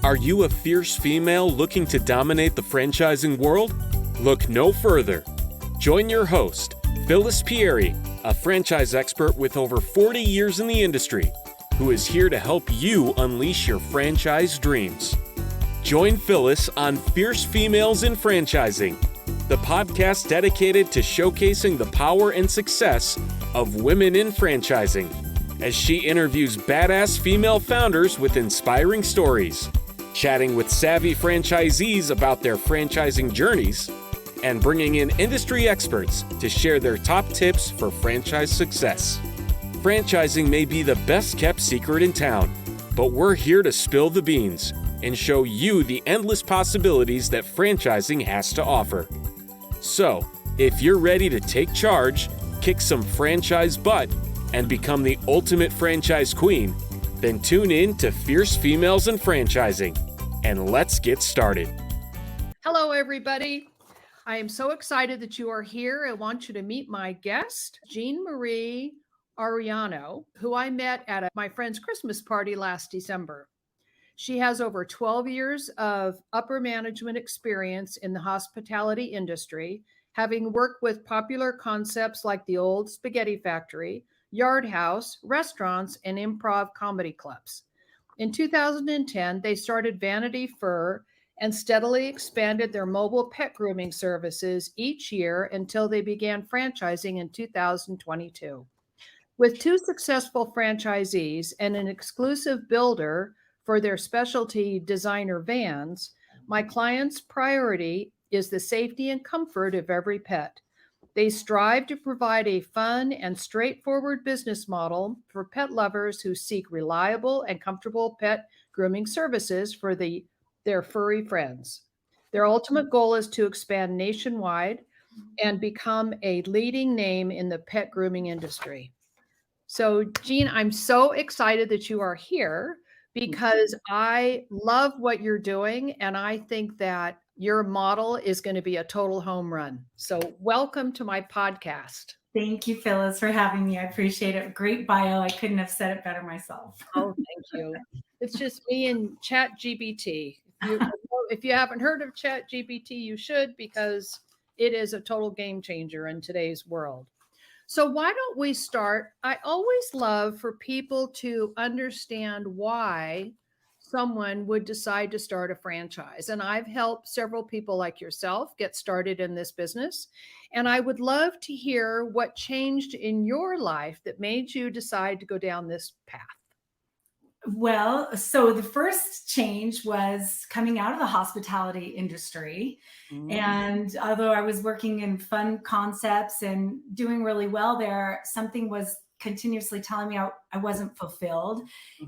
Are you a fierce female looking to dominate the franchising world? Look no further. Join your host, Phyllis Pieri, a franchise expert with over 40 years in the industry, who is here to help you unleash your franchise dreams. Join Phyllis on Fierce Females in Franchising, the podcast dedicated to showcasing the power and success of women in franchising, as she interviews badass female founders with inspiring stories, chatting with savvy franchisees about their franchising journeys, and bringing in industry experts to share their top tips for franchise success. Franchising may be the best kept secret in town, but we're here to spill the beans and show you the endless possibilities that franchising has to offer. So, if you're ready to take charge, kick some franchise butt, and become the ultimate franchise queen, then tune in to Fierce Females in Franchising, and let's get started. Hello, everybody. I am so excited that you are here. I want you to meet my guest, Jean Marie Arelanno, who I met at my friend's Christmas party last December. She has over 12 years of upper management experience in the hospitality industry, having worked with popular concepts like the Old Spaghetti Factory, Yard House, restaurants, and improv comedy clubs. In 2010, they started Vanity Fur and steadily expanded their mobile pet grooming services each year until they began franchising in 2022. With two successful franchisees and an exclusive builder for their specialty designer vans, my client's priority is the safety and comfort of every pet. They strive to provide a fun and straightforward business model for pet lovers who seek reliable and comfortable pet grooming services for their furry friends. Their ultimate goal is to expand nationwide and become a leading name in the pet grooming industry. So, Jean, I'm so excited that you are here because I love what you're doing, and I think that your model is going to be a total home run. So welcome to my podcast. Thank you, Phyllis, for having me. I appreciate it. Great bio. I couldn't have said it better myself. Oh, thank you. It's just me and ChatGPT. If you haven't heard of ChatGPT, you should, because it is a total game changer in today's world. So why don't we start? I always love for people to understand why someone would decide to start a franchise. And I've helped several people like yourself get started in this business. And I would love to hear what changed in your life that made you decide to go down this path. Well, so the first change was coming out of the hospitality industry. And although I was working in fun concepts and doing really well there, something was continuously telling me I wasn't fulfilled.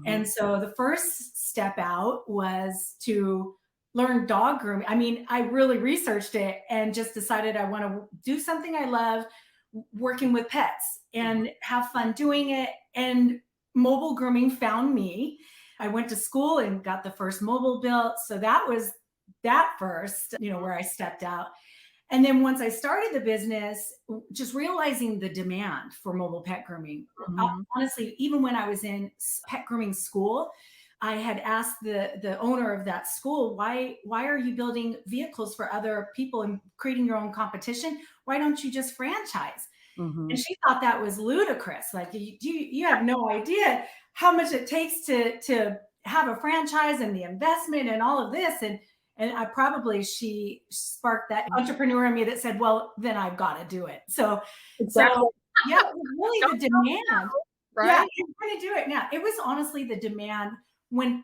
And so the first step out was to learn dog grooming. I mean, I really researched it and just decided I want to do something I love, working with pets, and have fun doing it. And mobile grooming found me. I went to school and got the first mobile built. So that was that first, where I stepped out. And then once I started the business, just realizing the demand for mobile pet grooming. Honestly, even when I was in pet grooming school, I had asked the owner of that school, why are you building vehicles for other people and creating your own competition? Why don't you just franchise? And she thought that was ludicrous. Like, you have no idea how much it takes to have a franchise and the investment and all of this. And she sparked that entrepreneur in me that said, well, then I've got to do it. So yeah, really the demand. Right? Yeah, I'm going to do it now. It was honestly the demand. When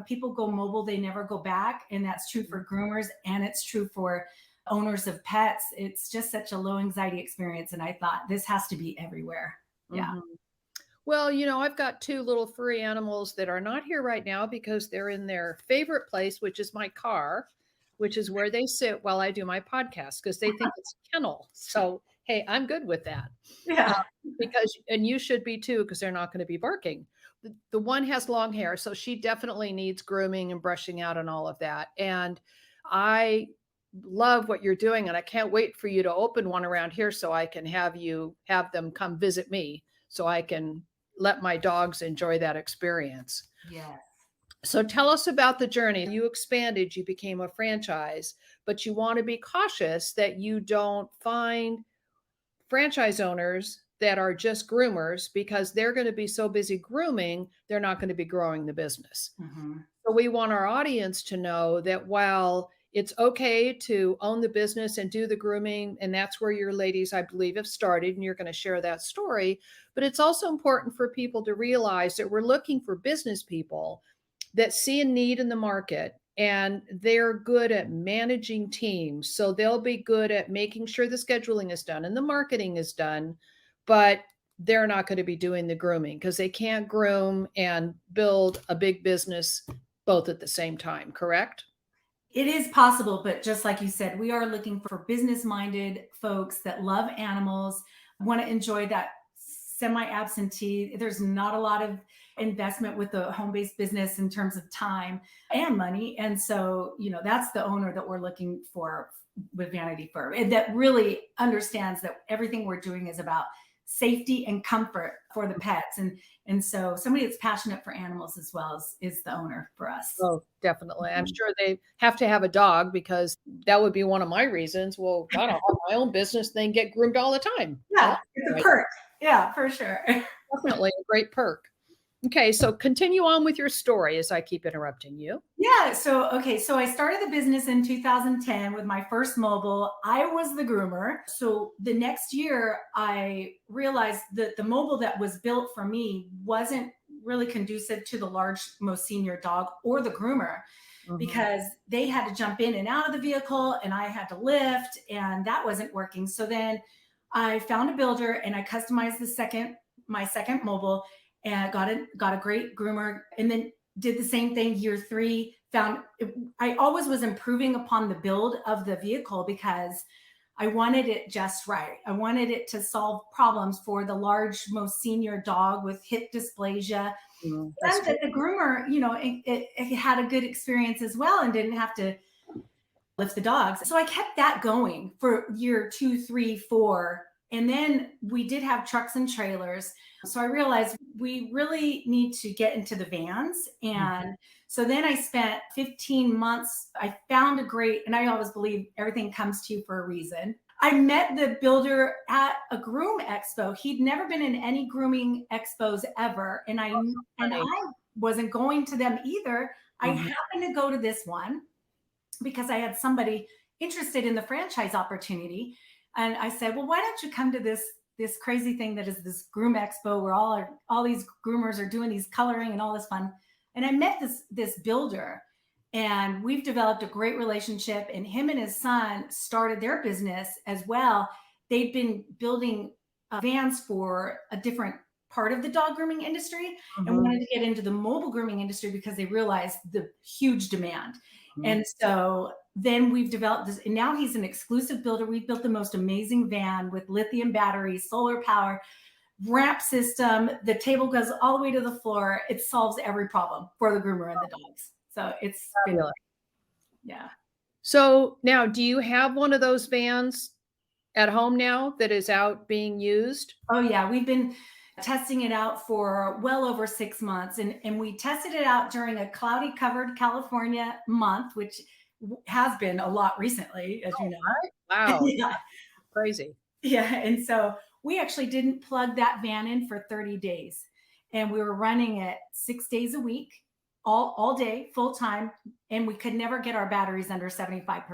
people go mobile, they never go back. And that's true for groomers, and it's true for owners of pets. It's just such a low anxiety experience. And I thought this has to be everywhere. Yeah. Well, I've got two little furry animals that are not here right now because they're in their favorite place, which is my car, which is where they sit while I do my podcast, because they think it's a kennel. So, hey, I'm good with that. Yeah. And you should be too, because they're not going to be barking. The one has long hair, so she definitely needs grooming and brushing out and all of that. And I love what you're doing, and I can't wait for you to open one around here so I can have them come visit me so I can let my dogs enjoy that experience. Yes. So tell us about the journey. You expanded, you became a franchise, but you want to be cautious that you don't find franchise owners that are just groomers because they're going to be so busy grooming, they're not going to be growing the business. Mm-hmm. So we want our audience to know that while it's okay to own the business and do the grooming, and that's where your ladies, I believe, have started, and you're going to share that story, but it's also important for people to realize that we're looking for business people that see a need in the market and they're good at managing teams. So they'll be good at making sure the scheduling is done and the marketing is done, but they're not going to be doing the grooming because they can't groom and build a big business both at the same time, correct? It is possible, but just like you said, we are looking for business-minded folks that love animals, want to enjoy that semi-absentee. There's not a lot of investment with the home-based business in terms of time and money. And so, that's the owner that we're looking for with Vanity Fur, and that really understands that everything we're doing is about safety and comfort for the pets. And so somebody that's passionate for animals as well is the owner for us. Oh, definitely. I'm sure they have to have a dog because that would be one of my reasons. Well, I don't have my own business, then get groomed all the time. Yeah, it's a perk. Yeah, for sure. Definitely a great perk. Okay, so continue on with your story as I keep interrupting you. Yeah. So I started the business in 2010 with my first mobile. I was the groomer. So the next year, I realized that the mobile that was built for me wasn't really conducive to the large, most senior dog or the groomer, because they had to jump in and out of the vehicle and I had to lift, and that wasn't working. So then I found a builder and I customized my second mobile, and got a great groomer, and then did the same thing year 3. I always was improving upon the build of the vehicle because I wanted it just right. I wanted it to solve problems for the large, most senior dog with hip dysplasia. And that the groomer, it had a good experience as well and didn't have to lift the dogs. So I kept that going for year 2, 3, 4. And then we did have trucks and trailers. So I realized we really need to get into the vans. And so then I spent 15 months. I found and I always believe everything comes to you for a reason. I met the builder at a groom expo. He'd never been in any grooming expos ever. And I wasn't going to them either. I happened to go to this one because I had somebody interested in the franchise opportunity. And I said, well, why don't you come to this crazy thing that is this groom expo where all these groomers are doing these coloring and all this fun. And I met this builder, and we've developed a great relationship, and him and his son started their business as well. They've been building vans for a different part of the dog grooming industry and wanted to get into the mobile grooming industry because they realized the huge demand. And so then we've developed this, and now he's an exclusive builder. We've built the most amazing van with lithium batteries, solar power, ramp system. The table goes all the way to the floor. It solves every problem for the groomer and the dogs. So it's fabulous. Yeah. So now, do you have one of those vans at home now that is out being used? Oh yeah. We've been testing it out for well over 6 months. And we tested it out during a cloudy covered California month, which has been a lot recently, as you know. Wow. Yeah. Crazy. Yeah. And so we actually didn't plug that van in for 30 days. And we were running it 6 days a week, all day, full time. And we could never get our batteries under 75%.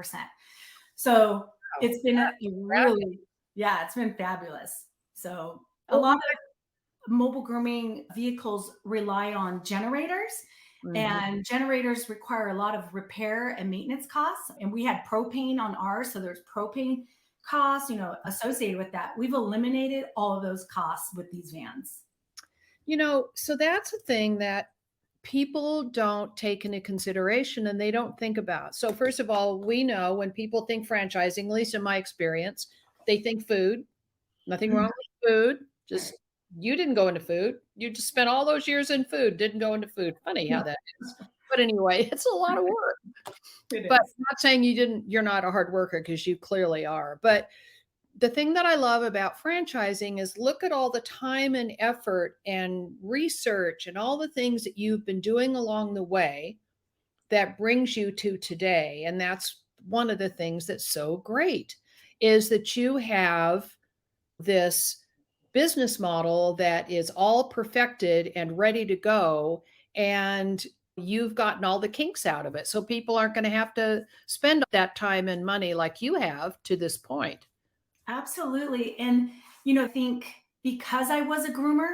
So it's been it's been fabulous. So a lot of mobile grooming vehicles rely on generators, and generators require a lot of repair and maintenance costs. And we had propane on ours. So there's propane costs, associated with that. We've eliminated all of those costs with these vans. So that's a thing that people don't take into consideration and they don't think about. So first of all, we know when people think franchising, at least in my experience, they think food. Nothing wrong with food. Just you didn't go into food. You just spent all those years in food, didn't go into food. Funny how that is. But anyway, it's a lot of work. But I'm not saying you're not a hard worker, because you clearly are. But The thing that I love about franchising is look at all the time and effort and research and all the things that you've been doing along the way that brings you to today. And that's one of the things that's so great is that you have this business model that is all perfected and ready to go. And you've gotten all the kinks out of it. So people aren't going to have to spend that time and money like you have to this point. Absolutely. And, I think because I was a groomer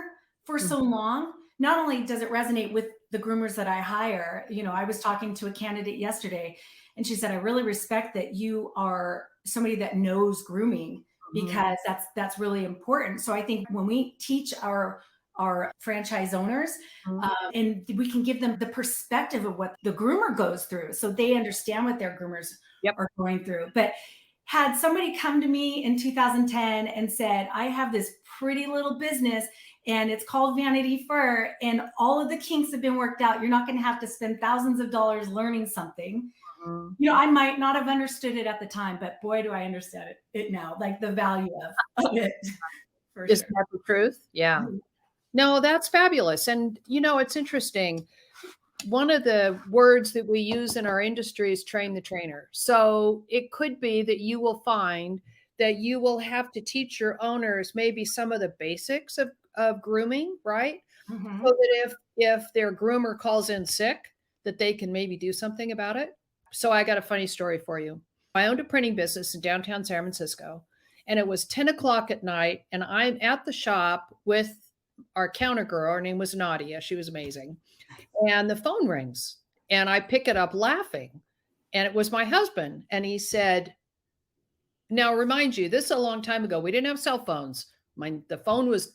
for so long, not only does it resonate with the groomers that I hire, I was talking to a candidate yesterday and she said, I really respect that you are somebody that knows grooming because that's really important. So I think when we teach our franchise owners and we can give them the perspective of what the groomer goes through so they understand what their groomers are going through. But had somebody come to me in 2010 and said, I have this pretty little business and it's called Vanity Fur and all of the kinks have been worked out. You're not going to have to spend thousands of dollars learning something. I might not have understood it at the time, but boy, do I understand it now, like the value of it. Is that the truth? Yeah. No, that's fabulous. And, it's interesting. One of the words that we use in our industry is train the trainer. So it could be that you will find that you will have to teach your owners maybe some of the basics of grooming, right? So that if their groomer calls in sick, that they can maybe do something about it. So I got a funny story for you. I owned a printing business in downtown San Francisco, and it was 10 o'clock at night, and I'm at the shop with our counter girl. Her name was Nadia. She was amazing. And the phone rings and I pick it up laughing. And it was my husband. And he said, now remind you, this is a long time ago. We didn't have cell phones. The phone was,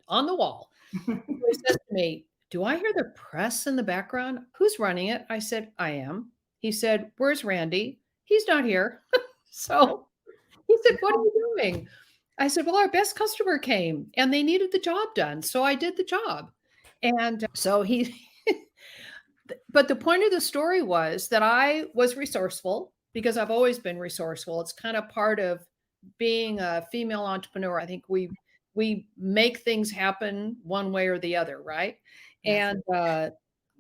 on the wall. So he says to me, do I hear the press in the background? Who's running it? I said, I am. He said, where's Randy? He's not here. So he said, what are you doing? I said, well, our best customer came and they needed the job done. So I did the job. And so but the point of the story was that I was resourceful because I've always been resourceful. It's kind of part of being a female entrepreneur. I think we make things happen one way or the other, right? Yes. And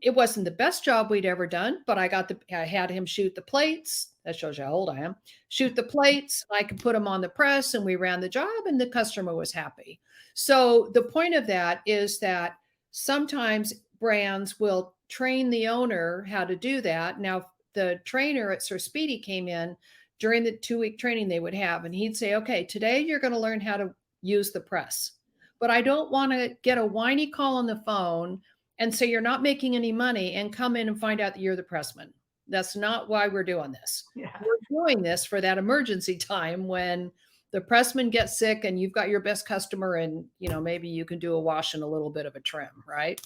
it wasn't the best job we'd ever done, but I had him shoot the plates. That shows you how old I am. Shoot the plates. I could put them on the press and we ran the job and the customer was happy. So the point of that is that sometimes brands will train the owner how to do that. Now, the trainer at Sir Speedy came in during the 2-week training they would have, and he'd say, okay, today you're going to learn how to use the press. But I don't want to get a whiny call on the phone and say you're not making any money and come in and find out that you're the pressman. That's not why we're doing this. Yeah. We're doing this for that emergency time when the pressman gets sick and you've got your best customer and, maybe you can do a wash and a little bit of a trim, right?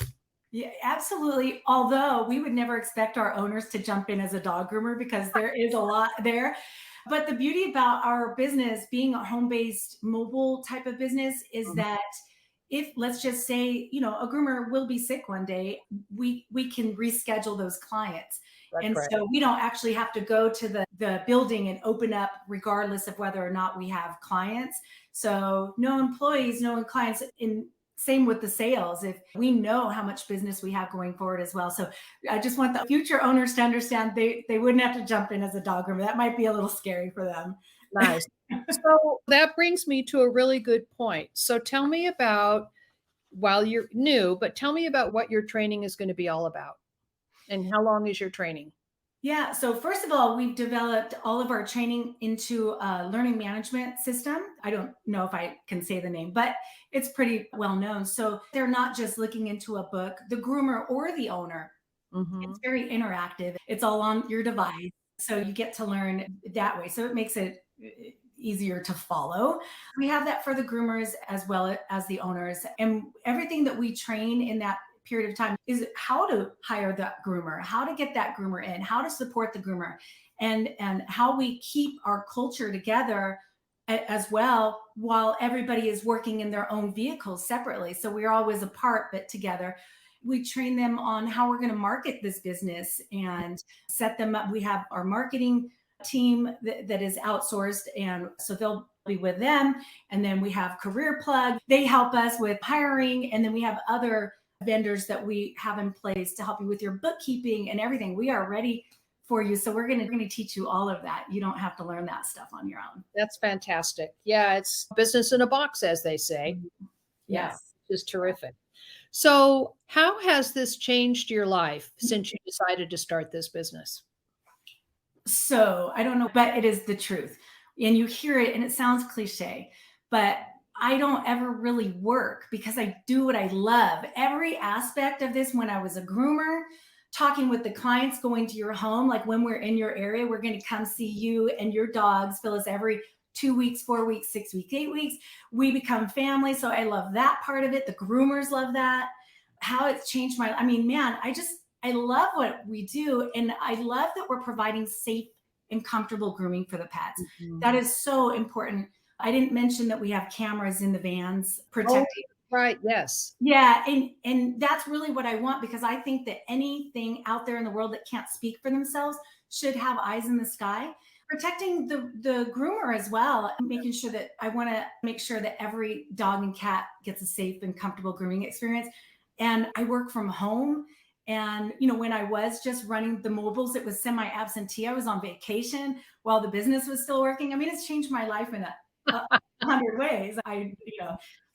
Yeah, absolutely. Although we would never expect our owners to jump in as a dog groomer because there is a lot there. But the beauty about our business being a home-based mobile type of business is that if, let's just say, a groomer will be sick one day, we can reschedule those clients. That's and right. So we don't actually have to go to the building and open up regardless of whether or not we have clients. So no employees, no clients. Same with the sales. If we know how much business we have going forward as well. So I just want the future owners to understand they wouldn't have to jump in as a dog groomer. That might be a little scary for them. Nice. So that brings me to a really good point. So tell me about, while you're new, but tell me about what your training is going to be all about. And how long is your training? Yeah. So first of all, we've developed all of our training into a learning management system. I don't know if I can say the name, but it's pretty well known. So they're not just looking into a book, the groomer or the owner. It's very interactive. It's all on your device. So you get to learn that way. So it makes it easier to follow. We have that for the groomers as well as the owners. And everything that we train in that period of time is how to hire that groomer, how to get that groomer in, how to support the groomer, and how we keep our culture together as well while everybody is working in their own vehicles separately. So we're always apart, but together. We train them on how we're going to market this business and set them up. We have our marketing team that is outsourced. And so they'll be with them. And then we have Career Plug. They help us with hiring. And then we have other vendors that we have in place to help you with your bookkeeping and everything. We are ready for you. So we're going to teach you all of that. You don't have to learn that stuff on your own. That's fantastic. Yeah, it's business in a box, as they say. Yeah, Yes. it's terrific. So how has this changed your life since you decided to start this business? So I don't know, but it is the truth. And you hear it and it sounds cliche, but I don't ever really work because I do what I love. Every aspect of this, when I was a groomer, talking with the clients, going to your home, like when we're in your area, we're going to come see you and your dogs, Phyllis, every 2 weeks, 4 weeks, 6 weeks, 8 weeks. We become family. So I love that part of it. The groomers love that. How it's changed my, I mean, man, I love what we do. And I love that we're providing safe and comfortable grooming for the pets. Mhm. That is so important. I didn't mention that we have cameras in the vans protecting. Right. Yes. Yeah. And that's really what I want, because I think that anything out there in the world that can't speak for themselves should have eyes in the sky. Protecting the groomer as well, making sure that I want to make sure that every dog and cat gets a safe and comfortable grooming experience. And I work from home. And, when I was just running the mobiles, it was semi-absentee. I was on vacation while the business was still working. I mean, it's changed my life in 100 ways.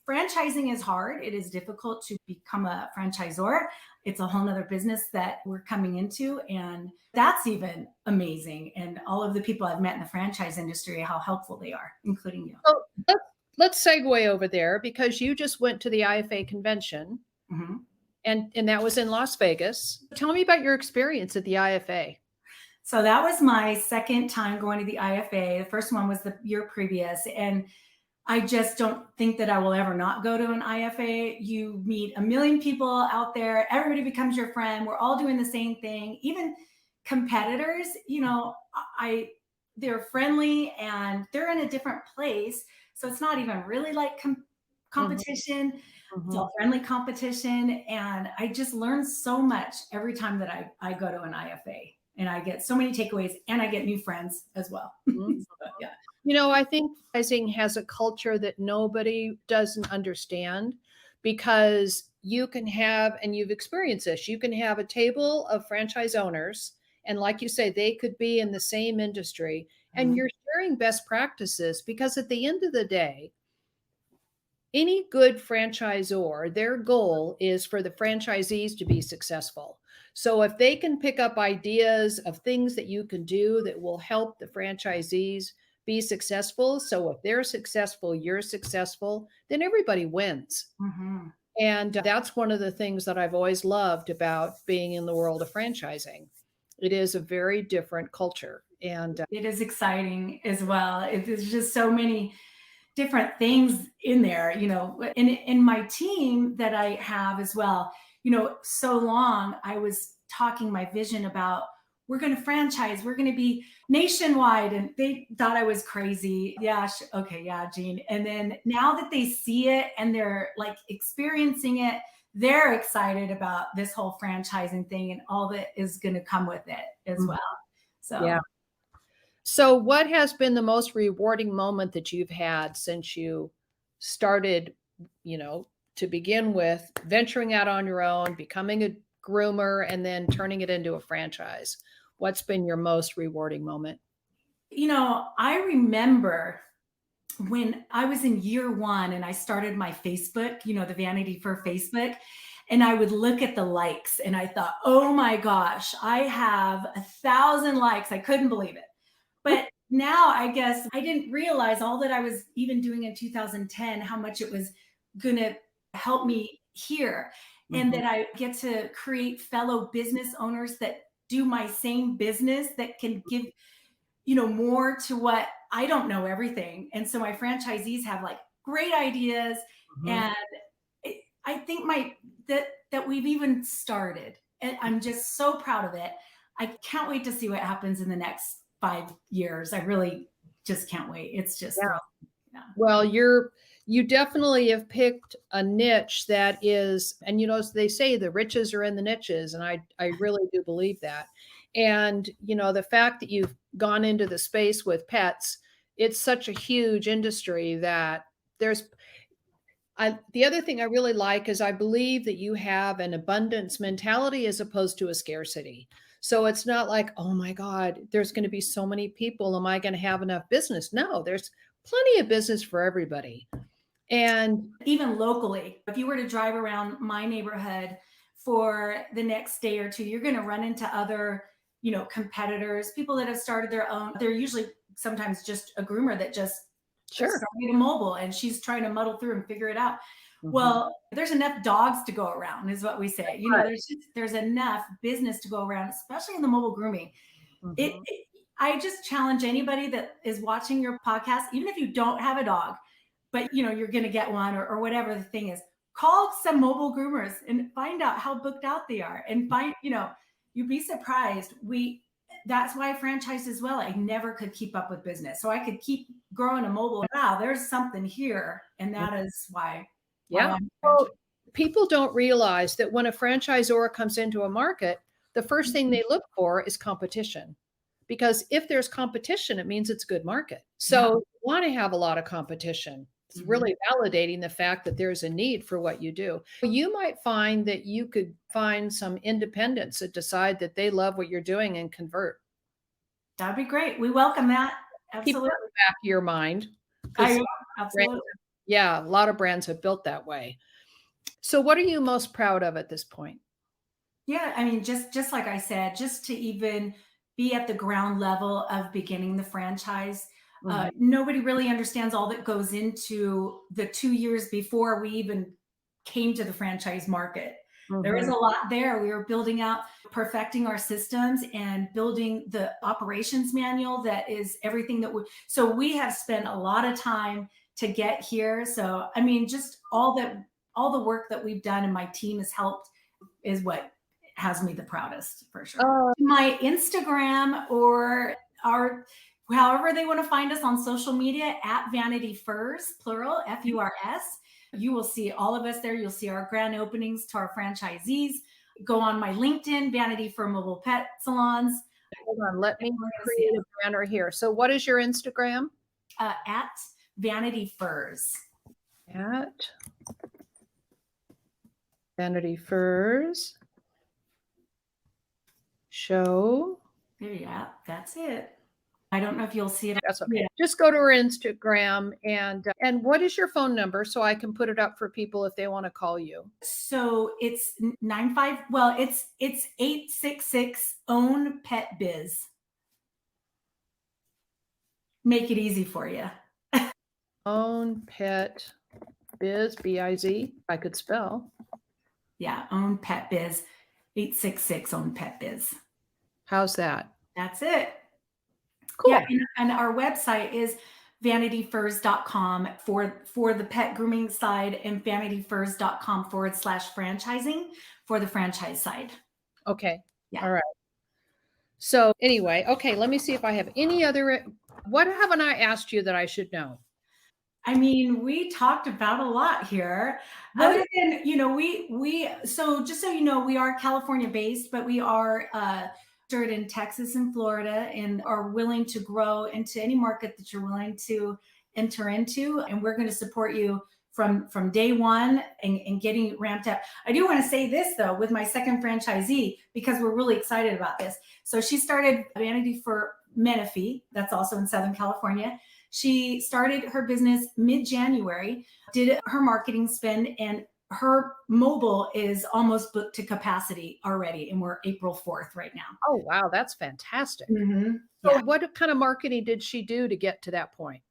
Franchising is hard. It is difficult to become a franchisor. It's a whole nother business that we're coming into. And that's even amazing. And all of the people I've met in the franchise industry, how helpful they are, including you. So let's segue over there, because you just went to the IFA convention. Mm-hmm. And that was in Las Vegas. Tell me about your experience at the IFA. So that was my second time going to the IFA. The first one was the year previous. And I just don't think that I will ever not go to an IFA. You meet a million people out there. Everybody becomes your friend. We're all doing the same thing. Even competitors, they're friendly and they're in a different place. So it's not even really like competition. Mm-hmm. It's all friendly competition. And I just learn so much every time that I go to an IFA, and I get so many takeaways, and I get new friends as well. Mm-hmm. So, yeah. I think franchising has a culture that nobody doesn't understand, because you can have, and you've experienced this, you can have a table of franchise owners, and like you say, they could be in the same industry, and Mm-hmm. you're sharing best practices, because at the end of the day, any good franchisor, their goal is for the franchisees to be successful. So if they can pick up ideas of things that you can do that will help the franchisees be successful. So if they're successful, you're successful, then everybody wins. Mm-hmm. And that's one of the things that I've always loved about being in the world of franchising. It is a very different culture. And it is exciting as well. There's just so many different things in there, and in my team that I have as well. So long I was talking my vision about, we're going to franchise, we're going to be nationwide. And they thought I was crazy. Yeah. Okay. Yeah, Jean. And then now that they see it and they're like experiencing it, they're excited about this whole franchising thing and all that is going to come with it as well. So, yeah. So what has been the most rewarding moment that you've had since you started, to begin with, venturing out on your own, becoming a groomer, and then turning it into a franchise? What's been your most rewarding moment? I remember when I was in year one and I started my Facebook, the Vanity Fur Facebook, and I would look at the likes and I thought, oh my gosh, I have 1,000 likes. I couldn't believe it. But now I guess I didn't realize all that I was even doing in 2010, how much it was going to help me here. Mm-hmm. And that I get to create fellow business owners that do my same business, that can give, more to what I don't know everything. And so my franchisees have like great ideas. Mm-hmm. And I think that we've even started, and I'm just so proud of it. I can't wait to see what happens in the next 5 years. I really just can't wait. It's just, yeah. Well, you definitely have picked a niche that is, and as they say, the riches are in the niches. And I really do believe that. And, the fact that you've gone into the space with pets, it's such a huge industry that there's the other thing I really like is I believe that you have an abundance mentality as opposed to a scarcity. So it's not like, oh my God, there's going to be so many people. Am I going to have enough business? No, there's plenty of business for everybody. And even locally, if you were to drive around my neighborhood for the next day or two, you're going to run into other, competitors, people that have started their own. They're usually sometimes just a groomer that just started a mobile and she's trying to muddle through and figure it out. Mm-hmm. Well, there's enough dogs to go around is what we say. There's enough business to go around, especially in the mobile grooming. Mm-hmm. I just challenge anybody that is watching your podcast, even if you don't have a dog, but you're going to get one or whatever the thing is, call some mobile groomers and find out how booked out they are and find, you'd be surprised. That's why I franchised as well. I never could keep up with business. So I could keep growing a mobile. Wow, there's something here. And that is why. Yeah. Well, people don't realize that when a franchisor comes into a market, the first thing they look for is competition. Because if there's competition, it means it's a good market. So you want to have a lot of competition. It's really validating the fact that there's a need for what you do. You might find that you could find some independents that decide that they love what you're doing and convert. That'd be great. We welcome that. Absolutely. Keep that in the back of your mind. Absolutely. A lot of brands have built that way. So what are you most proud of at this point? Yeah, I mean, just like I said, just to even be at the ground level of beginning the franchise. Nobody really understands all that goes into the 2 years before we even came to the franchise market. Mm-hmm. There is a lot there. We were building out, perfecting our systems and building the operations manual that is everything that so we have spent a lot of time to get here. So, I mean, just all the work that we've done and my team has helped is what has me the proudest for sure. My Instagram or however they want to find us on social media at Vanity Furs, plural, F-U-R-S. You will see all of us there. You'll see our grand openings to our franchisees. Go on my LinkedIn, Vanity Fur Mobile Pet Salons. Hold on, let me create a banner here. So what is your Instagram? At Vanity Furs. At Vanity Furs. Show. There you go. That's it. I don't know if you'll see it. That's okay. Yeah. Just go to her Instagram and what is your phone number so I can put it up for people if they want to call you? So it's 866 own pet biz. Make it easy for you. Own pet biz, B-I-Z. I could spell. Yeah, own pet biz. 866 own pet biz. How's that? That's it. Cool. Yeah, and our website is vanityfurs.com for the pet grooming side and vanityfurs.com/franchising for the franchise side. Okay. Yeah. All right. So anyway, okay, let me see if I have any other. What haven't I asked you that I should know? I mean, we talked about a lot here. Other than, so just so you know, we are California based, but we are in Texas and Florida and are willing to grow into any market that you're willing to enter into. And we're going to support you from day one and getting ramped up. I do want to say this though, with my second franchisee, because we're really excited about this. So she started Vanity Fur Menifee, that's also in Southern California. She started her business mid-January, did her marketing spend, and her mobile is almost booked to capacity already. And we're April 4th right now. Oh, wow. That's fantastic. Mm-hmm. So what kind of marketing did she do to get to that point?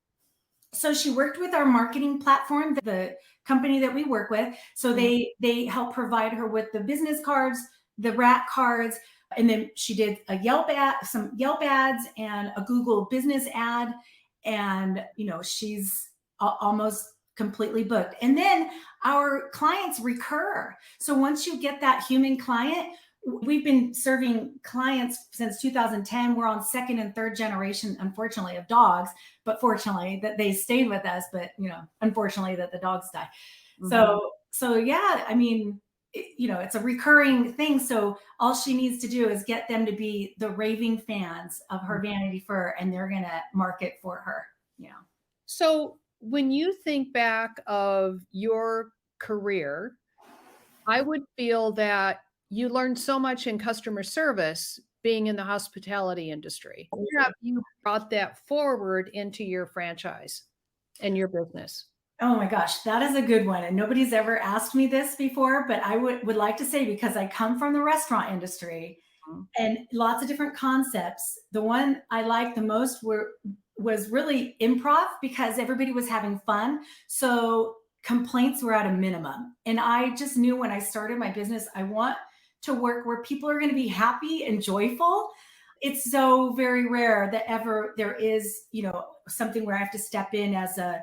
So she worked with our marketing platform, the company that we work with. So they help provide her with the business cards, the rat cards, and then she did some Yelp ads and a Google business ad. And, she's almost completely booked. And then our clients recur. So once you get that human client, we've been serving clients since 2010. We're on second and third generation, unfortunately, of dogs, but fortunately that they stayed with us, but unfortunately that the dogs die. Mm-hmm. So yeah, I mean, it's a recurring thing. So all she needs to do is get them to be the raving fans of her Vanity Fur, and they're going to market for her. Yeah. So when you think back of your career, I would feel that you learned so much in customer service being in the hospitality industry. How have you brought that forward into your franchise and your business? Oh my gosh, that is a good one. And nobody's ever asked me this before, but I would like to say, because I come from the restaurant industry and lots of different concepts, the one I liked the most was really improv, because everybody was having fun. So complaints were at a minimum. And I just knew when I started my business, I want to work where people are going to be happy and joyful. It's so very rare that ever there is, something where I have to step in as a,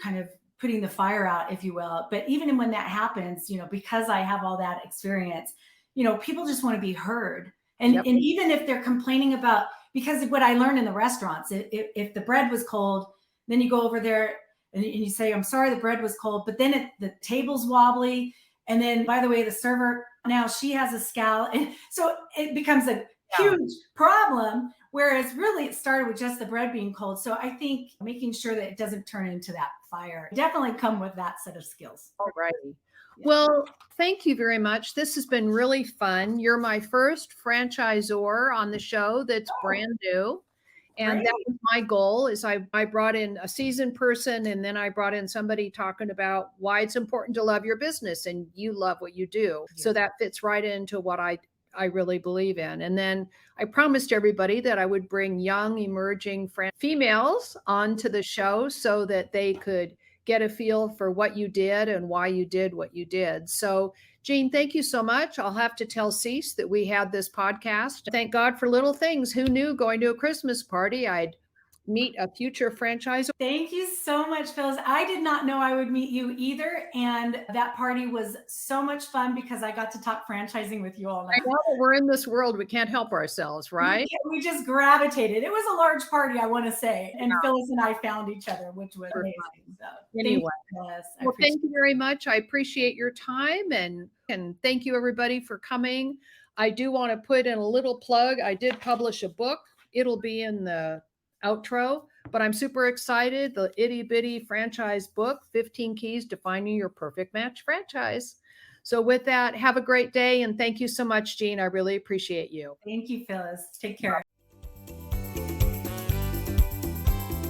kind of putting the fire out, if you will. But even when that happens, because I have all that experience, people just want to be heard. And, Yep. and even if they're complaining about, because what I learned in the restaurants, if the bread was cold, then you go over there and you say, I'm sorry, the bread was cold, but then the table's wobbly. And then, by the way, the server, now she has a scowl. And so it becomes a huge problem. Whereas really it started with just the bread being cold. So I think making sure that it doesn't turn into that fire, definitely come with that set of skills. All righty. Well, thank you very much. This has been really fun. You're my first franchisor on the show that's brand new. And Great. that was my goal. Is I brought in a seasoned person, and then I brought in somebody talking about why it's important to love your business, and you love what you do. Yeah. So that fits right into what I really believe in. And then I promised everybody that I would bring young emerging females onto the show so that they could get a feel for what you did and why you did what you did. So Jean, thank you so much. I'll have to tell Cease that we had this podcast. Thank God for little things. Who knew going to a Christmas party I'd meet a future franchisor? Thank you so much, Phyllis. I did not know I would meet you either. And that party was so much fun because I got to talk franchising with you all night. I know that we're in this world, we can't help ourselves, right? We just gravitated. It was a large party, I want to say. And Phyllis and I found each other, which was amazing. So anyway, thank you very much. I appreciate your time, and thank you everybody for coming. I do want to put in a little plug. I did publish a book. It'll be in the outro, but I'm super excited. The Itty Bitty Franchise Book, 15 Keys to Finding Your Perfect Match Franchise. So with that, have a great day. And thank you so much, Jean. I really appreciate you. Thank you, Phyllis. Take care.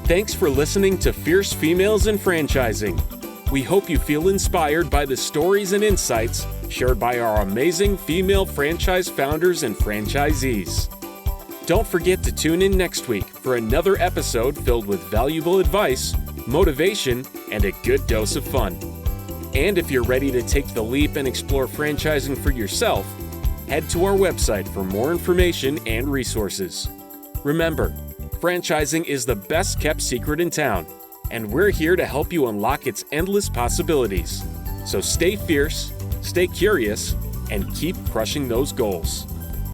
Thanks for listening to Fierce Females in Franchising. We hope you feel inspired by the stories and insights shared by our amazing female franchise founders and franchisees. Don't forget to tune in next week for another episode filled with valuable advice, motivation, and a good dose of fun. And if you're ready to take the leap and explore franchising for yourself, head to our website for more information and resources. Remember, franchising is the best kept secret in town, and we're here to help you unlock its endless possibilities. So stay fierce, stay curious, and keep crushing those goals.